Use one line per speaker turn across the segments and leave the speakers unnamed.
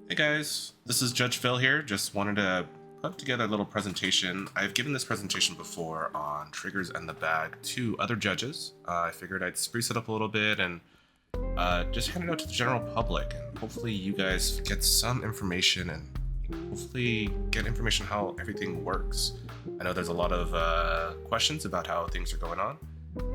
Hey guys, this is Judge Phil here. Just wanted to put together a little presentation. I've given this presentation before on triggers and the bag to other judges. I figured I'd spruce it up a little bit and just hand it out to the general public, and hopefully you guys get some information and hopefully get information how everything works. I know there's a lot of questions about how things are going on.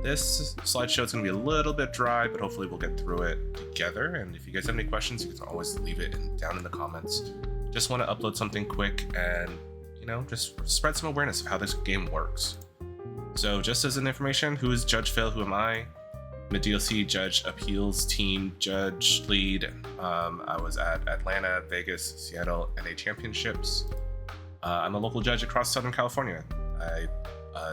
This slideshow is going to be a little bit dry, but hopefully we'll get through it together. And if you guys have any questions, you can always leave it down in the comments. Just want to upload something quick and, just spread some awareness of how this game works. So just as an information, who is Judge Phil? Who am I? I'm a DLC Judge Appeals Team Judge Lead. I was at Atlanta, Vegas, Seattle NA Championships. I'm a local judge across Southern California. I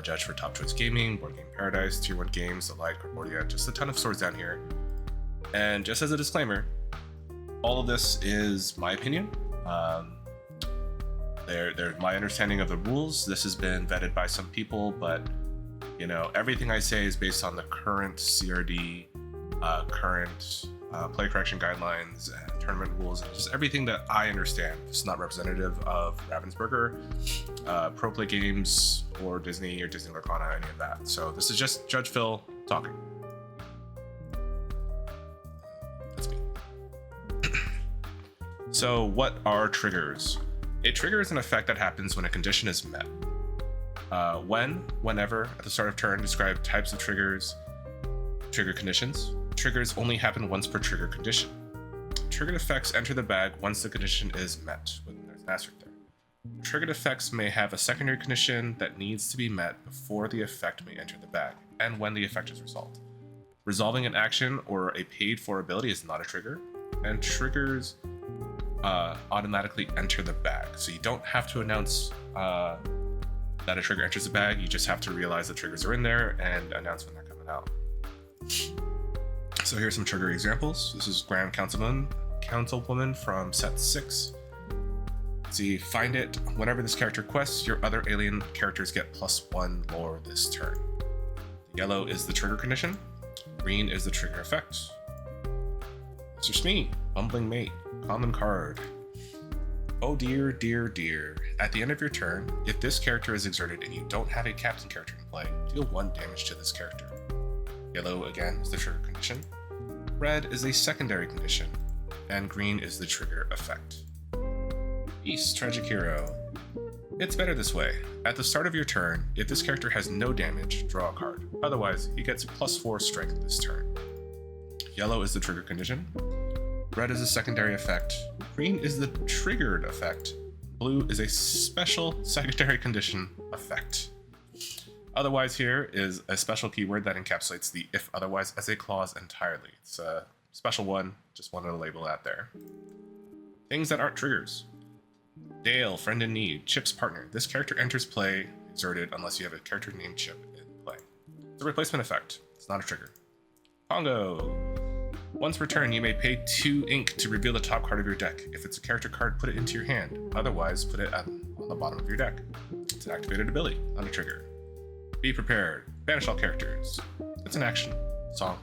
judge for Top Choice Gaming, Board Game Paradise, Tier 1 Games, Allied, Concordia, just a ton of stores down here. And just as a disclaimer, all of this is my opinion. They're my understanding of the rules. This has been vetted by some people, but everything I say is based on the current CRD, current play correction guidelines and tournament rules, and just everything that I understand. It's not representative of Ravensburger, Pro Play Games, or Disney Lorcana, any of that. So this is just Judge Phil talking. That's me. So what are triggers? A trigger is an effect that happens when a condition is met. Whenever, at the start of turn, describe types of triggers, trigger conditions. Triggers only happen once per trigger condition. Triggered effects enter the bag once the condition is met. There's an asterisk there. Triggered effects may have a secondary condition that needs to be met before the effect may enter the bag, and when the effect is resolved. Resolving an action or a paid for ability is not a trigger, and triggers automatically enter the bag. So you don't have to announce that a trigger enters the bag, you just have to realize the triggers are in there and announce when they're coming out. So here's some trigger examples. This is Grand Councilwoman from set 6. See, find it. Whenever this character quests, your other alien characters get +1 lore this turn. Yellow is the trigger condition. Green is the trigger effect. Mr. Smee, Bumbling Mate, common card. Oh dear, dear, dear. At the end of your turn, if this character is exerted and you don't have a captain character in play, deal 1 damage to this character. Yellow, again, is the trigger condition. Red is a secondary condition. And green is the trigger effect. Beast, Tragic Hero. It's better this way. At the start of your turn, if this character has no damage, draw a card. Otherwise, he gets a +4 strength this turn. Yellow is the trigger condition. Red is a secondary effect. Green is the triggered effect. Blue is a special secondary condition effect. Otherwise here is a special keyword that encapsulates the if otherwise as a clause entirely. It's a special one, just wanted to label that there. Things that aren't triggers. Dale, friend in need. Chip's partner. This character enters play exerted unless you have a character named Chip in play. It's a replacement effect. It's not a trigger. Pongo. Once per turn, you may pay 2 ink to reveal the top card of your deck. If it's a character card, put it into your hand. Otherwise, put it on the bottom of your deck. It's an activated ability, not a trigger. Be prepared. Banish all characters. It's an action. Song.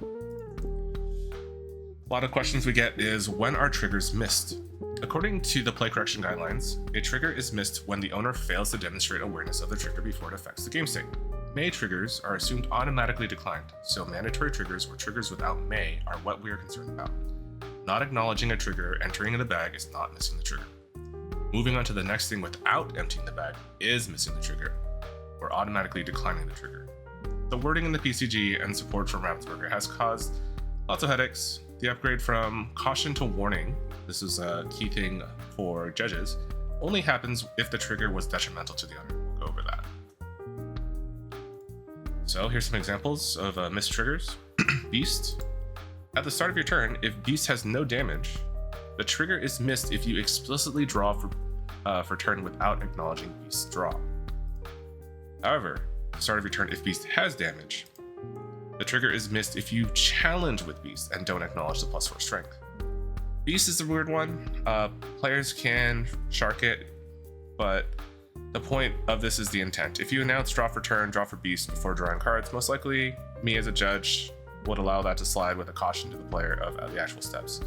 A lot of questions we get is, when are triggers missed? According to the play correction guidelines, a trigger is missed when the owner fails to demonstrate awareness of the trigger before it affects the game state. May triggers are assumed automatically declined, so mandatory triggers or triggers without may are what we are concerned about. Not acknowledging a trigger entering in the bag is not missing the trigger. Moving on to the next thing without emptying the bag is missing the trigger, or automatically declining the trigger. The wording in the PCG and support from Ravensburger has caused lots of headaches. The upgrade from caution to warning, this is a key thing for judges, only happens if the trigger was detrimental to the owner. We'll go over that. So here's some examples of missed triggers. Beast. At the start of your turn, if Beast has no damage, the trigger is missed if you explicitly draw for turn without acknowledging Beast's draw. However, at the start of your turn, if Beast has damage, the trigger is missed if you challenge with Beast and don't acknowledge the +4 strength. Beast is the weird one. Players can shark it, but the point of this is the intent. If you announce draw for turn, draw for Beast before drawing cards, most likely me as a judge would allow that to slide with a caution to the player of the actual steps.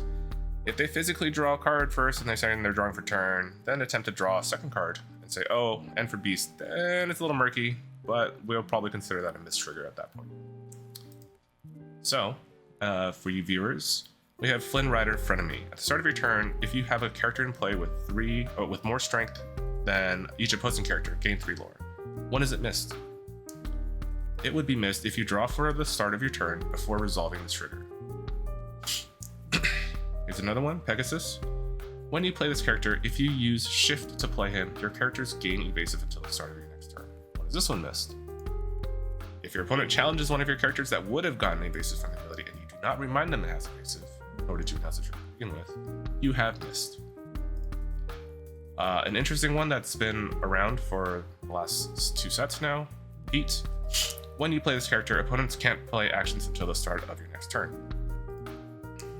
If they physically draw a card first and they're saying they're drawing for turn, then attempt to draw a second card and say, oh, and for beast, then it's a little murky, but we'll probably consider that a missed trigger at that point. So, for you viewers, we have Flynn Rider Frenemy. At the start of your turn, if you have a character in play with more strength than each opposing character, gain 3 lore. When is it missed? It would be missed if you draw for the start of your turn before resolving this trigger. Here's another one, Pegasus. When you play this character, if you use Shift to play him, your characters gain evasive until the start of your next turn. When is this one missed? If your opponent challenges one of your characters that would have gotten evasive from the ability and you do not remind them it has evasive, nor did you announce the trigger to begin with, you have missed. An interesting one that's been around for the last 2 sets now, Pete. When you play this character, opponents can't play actions until the start of your next turn.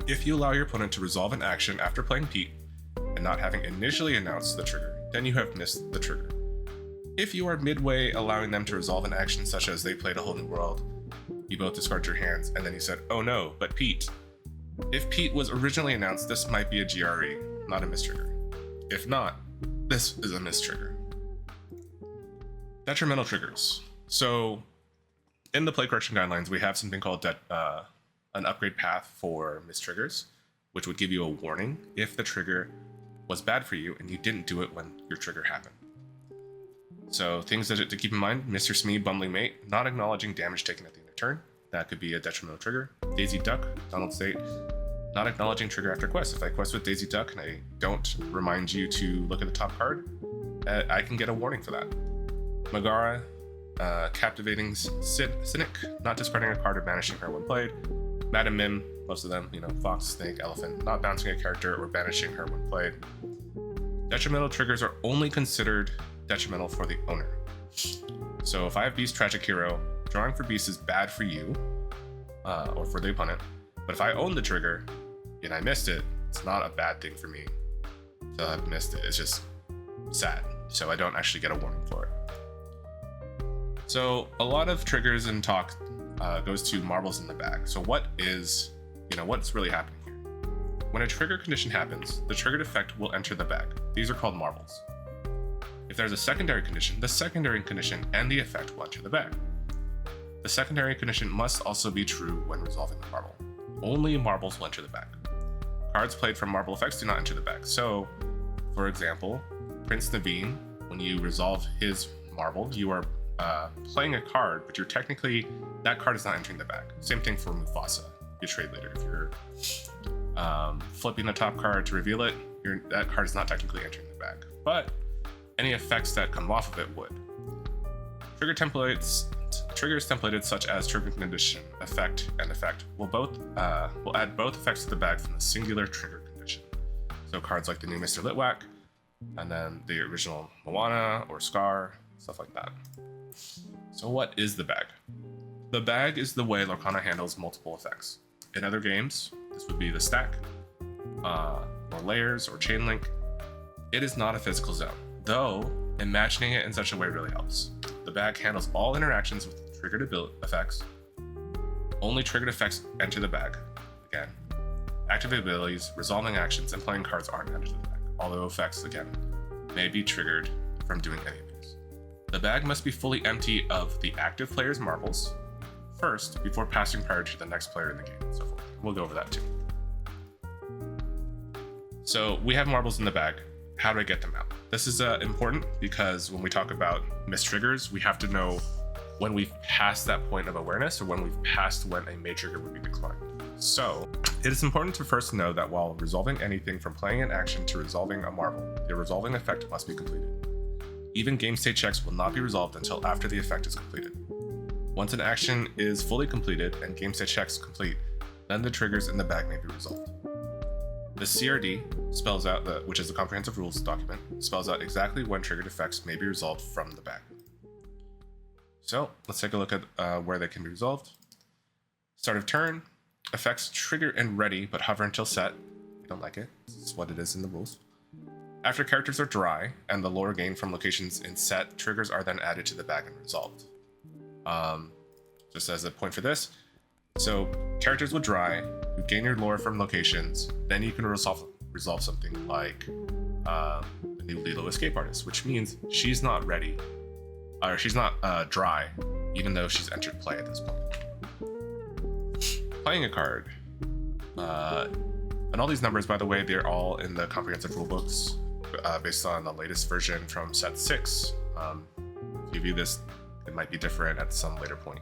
If you allow your opponent to resolve an action after playing Pete and not having initially announced the trigger, then you have missed the trigger. If you are midway allowing them to resolve an action such as they played a whole new world, you both discard your hands and then you said, oh no, but Pete. If Pete was originally announced, this might be a GRE, not a mistrigger. If not, this is a mistrigger. Detrimental triggers. So in the play correction guidelines, we have something called an upgrade path for mistriggers, which would give you a warning if the trigger was bad for you and you didn't do it when your trigger happened. So things to keep in mind: Mr. Smee, Bumbling Mate, not acknowledging damage taken at the end of turn. That could be a detrimental trigger. Daisy Duck, Donald State, not acknowledging trigger after quest. If I quest with Daisy Duck and I don't remind you to look at the top card, I can get a warning for that. Megara, Captivating Cynic, not discarding a card or banishing her when played. Madam Mim, most of them, Fox, Snake, Elephant, not bouncing a character or banishing her when played. Detrimental triggers are only considered detrimental for the owner. So if I have Beast Tragic Hero, drawing for Beast is bad for you, or for the opponent, but if I own the trigger and I missed it, it's not a bad thing for me to have missed it. It's just sad, so I don't actually get a warning for it. So a lot of triggers in talk goes to marbles in the bag. So what's really happening here? When a trigger condition happens, the triggered effect will enter the bag. These are called marbles. If there's a secondary condition, the secondary condition and the effect will enter the bag. The secondary condition must also be true when resolving the marble. Only marbles will enter the bag. Cards played from marble effects do not enter the bag. So, for example, Prince Naveen, when you resolve his marble, you are playing a card, but you're technically, that card is not entering the bag. Same thing for Mufasa, your trade leader. If you're flipping the top card to reveal it, that card is not technically entering the bag. But any effects that come off of it would. Triggers templated such as trigger condition, effect, and effect will add both effects to the bag from the singular trigger condition. So cards like the new Mr. Litwack, and then the original Moana or Scar, stuff like that. So what is the bag? The bag is the way Lorcana handles multiple effects. In other games, this would be the stack, or layers, or chain link. It is not a physical zone, though imagining it in such a way really helps. The bag handles all interactions with triggered effects. Only triggered effects enter the bag. Again, active abilities, resolving actions, and playing cards aren't entered the bag, although effects, again, may be triggered from doing any of these. The bag must be fully empty of the active player's marbles first before passing priority to the next player in the game, and so forth. We'll go over that too. So we have marbles in the bag. How do I get them out? This is important because when we talk about mistriggers, we have to know when we've passed that point of awareness or when we've passed when a main trigger would be declined. So it is important to first know that while resolving anything from playing an action to resolving a marble, the resolving effect must be completed. Even game state checks will not be resolved until after the effect is completed. Once an action is fully completed and game state checks complete, then the triggers in the bag may be resolved. The CRD spells out, which is the comprehensive rules document, spells out exactly when triggered effects may be resolved from the bag. So let's take a look at where they can be resolved. Start of turn, effects trigger and ready, but hover until set. We don't like it. It's what it is in the rules. After characters are dry and the lore gained from locations in set, triggers are then added to the bag and resolved. Just as a point for this, so characters would dry, You gain your lore from locations, then you can resolve something like the new Lilo escape artist, which means she's not ready, or she's not dry, even though she's entered play at this point. Playing a card. And all these numbers, by the way, they're all in the comprehensive rulebooks based on the latest version from set 6. If you view this, it might be different at some later point.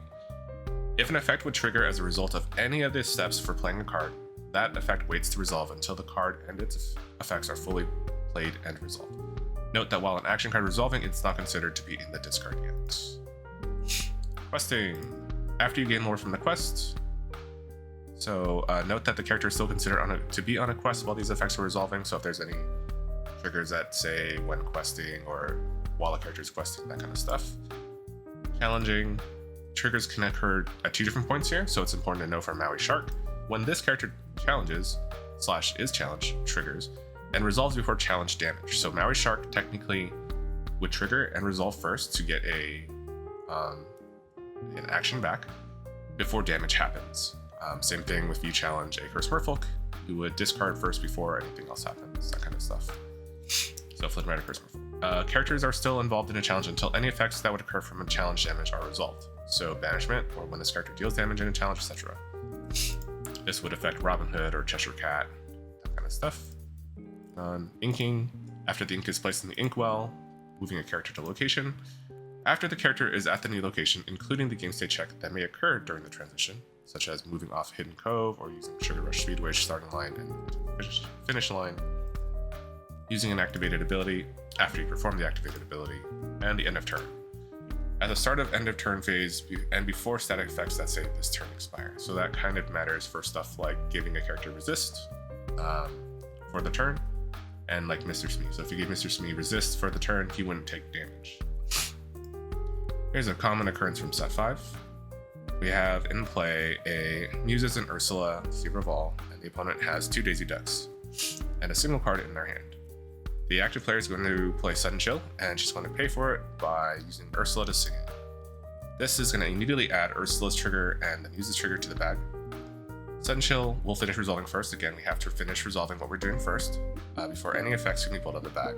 If an effect would trigger as a result of any of the steps for playing a card, that effect waits to resolve until the card and its effects are fully played and resolved. Note that while an action card resolving, it's not considered to be in the discard yet. Questing. After you gain lore from the quest, so note that the character is still considered to be on a quest while these effects are resolving, so if there's any triggers that say when questing or while a character is questing, that kind of stuff. Challenging. Triggers can occur at 2 different points here, so it's important to know for Maui Shark. When this character challenges / is challenged, triggers, and resolves before challenge damage. So Maui Shark technically would trigger and resolve first to get an action back before damage happens. Same thing with you challenge a Curse Merfolk, you would discard first before anything else happens, that kind of stuff. So Flynn Curse Merfolk. Characters are still involved in a challenge until any effects that would occur from a challenge damage are resolved. So banishment, or when this character deals damage in a challenge, etc. This would affect Robin Hood or Cheshire Cat, that kind of stuff. Inking. After the ink is placed in the inkwell, moving a character to location. After the character is at the new location, including the game state check that may occur during the transition, such as moving off Hidden Cove or using Sugar Rush Speedway starting line and finish line, using an activated ability after you perform the activated ability, and the end of turn. At the start of end of turn phase and before static effects that say this turn expire. So that kind of matters for stuff like giving a character resist for the turn, and like Mr. Smee. So if you give Mr. Smee resist for the turn, he wouldn't take damage. Here's a common occurrence from set 5. We have in play a Muses and Ursula Revolve, and the opponent has 2 Daisy Ducks and a single card in their hand. The active player is going to play Sudden Chill, and she's going to pay for it by using Ursula to sing it. This is going to immediately add Ursula's trigger and the Muses trigger to the bag. Sudden Chill will finish resolving first. Again, we have to finish resolving what we're doing first before any effects can be pulled out of the bag.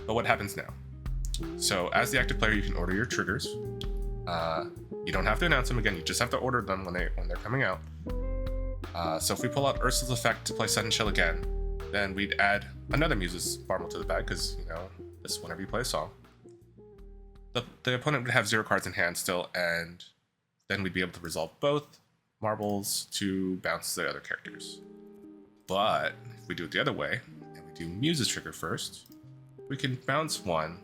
But what happens now? So as the active player, you can order your triggers. You don't have to announce them again, you just have to order them when they're coming out. So if we pull out Ursula's effect to play Sudden Chill again, then we'd add another Muses marble to the bag, because, this is whenever you play a song. The opponent would have 0 cards in hand still, and then we'd be able to resolve both marbles to bounce the other characters. But if we do it the other way, and we do Muses trigger first, we can bounce one,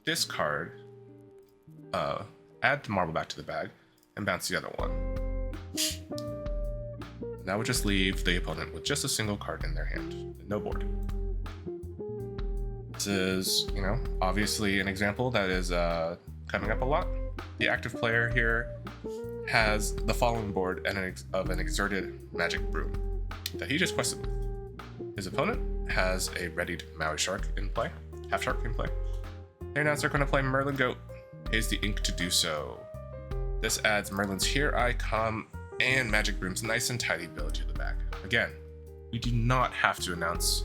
discard, add the marble back to the bag, and bounce the other one. That would just leave the opponent with just a single card in their hand, no board. This is, obviously an example that is coming up a lot. The active player here has the following board of an exerted magic broom that he just quested with. His opponent has a readied Maui Shark in play, Half Shark in play. The announcer going to play Merlin Goat, pays the ink to do so. This adds Merlin's Here I Come and Magic Broom's nice and tidy ability to the bag. Again, we do not have to announce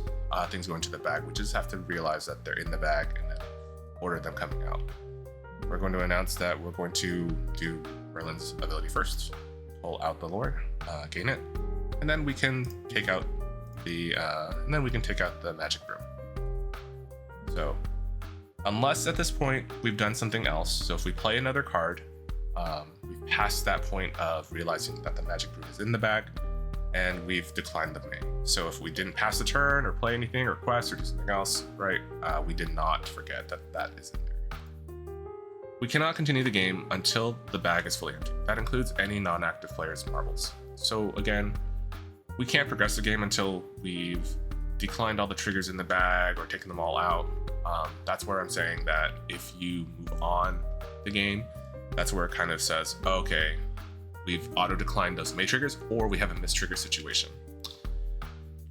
things going to the bag, we just have to realize that they're in the bag and then order them coming out. We're going to announce that we're going to do Merlin's ability first, pull out the lore, gain it, and then we can take out the Magic Broom. So, unless at this point we've done something else, so if we play another card, we've passed that point of realizing that the Magic Broom is in the bag, and we've declined the main. So if we didn't pass the turn or play anything or quest or do something else, right, we did not forget that is in there. We cannot continue the game until the bag is fully empty. That includes any non-active player's marbles. So again, we can't progress the game until we've declined all the triggers in the bag or taken them all out. That's where I'm saying that if you move on the game, that's where it kind of says, okay, we've auto-declined those May triggers, or we have a mistrigger situation.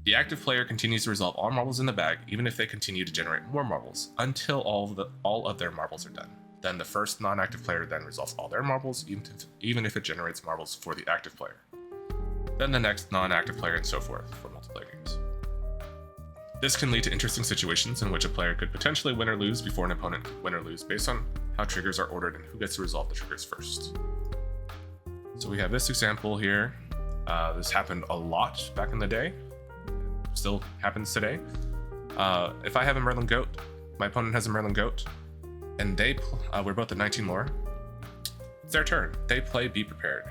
The active player continues to resolve all marbles in the bag, even if they continue to generate more marbles, until all of their marbles are done. Then the first non-active player then resolves all their marbles, even if it generates marbles for the active player. then the next non-active player, and so forth for multiplayer games. This can lead to interesting situations in which a player could potentially win or lose before an opponent could win or lose based on how triggers are ordered and who gets to resolve the triggers first. So we have this example here. This happened a lot back in the day, still happens today. If I have a Merlin Goat, my opponent has a Merlin Goat, and we're both at 19 lore, it's their turn. They play Be Prepared.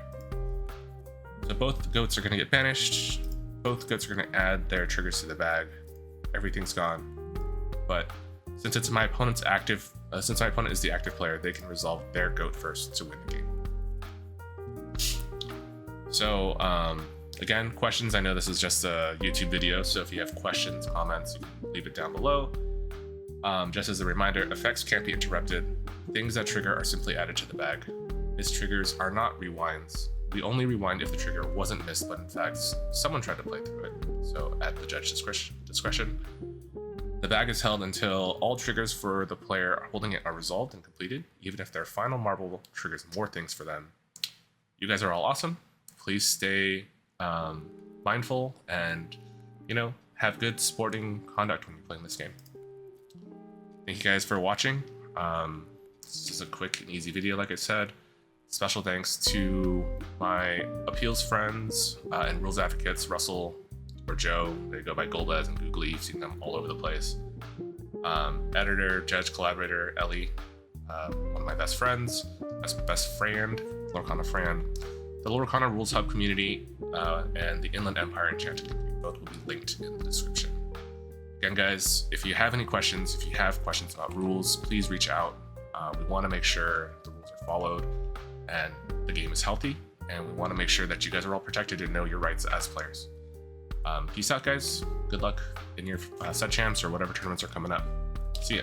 So both goats are going to get banished. Both goats are going to add their triggers to the bag. Everything's gone. But since it's my opponent's since my opponent is the active player, they can resolve their goat first to win the game. So again, questions. I know this is just a YouTube video, so if you have questions, comments, you can leave it down below. Just as a reminder, effects can't be interrupted. Things that trigger are simply added to the bag. Missed triggers are not rewinds. We only rewind if the trigger wasn't missed, but in fact, someone tried to play through it. So at the judge's discretion, the bag is held until all triggers for the player holding it are resolved and completed, even if their final marble triggers more things for them. You guys are all awesome. Please stay mindful and, have good sporting conduct when you're playing this game. Thank you guys for watching. This is a quick and easy video, like I said. Special thanks to my appeals friends and rules advocates, Russell or Joe. They go by Golbez and Googly. You've seen them all over the place. Editor, judge, collaborator, Ellie, one of my best friends, best friend, Lorcana Fran. The Lorcana Rules Hub community and the Inland Empire Enchanted community both will be linked in the description. Again, guys, if you have any questions, if you have questions about rules, please reach out. We want to make sure the rules are followed and the game is healthy, and we want to make sure that you guys are all protected and know your rights as players. Peace out, guys. Good luck in your set champs or whatever tournaments are coming up. See ya.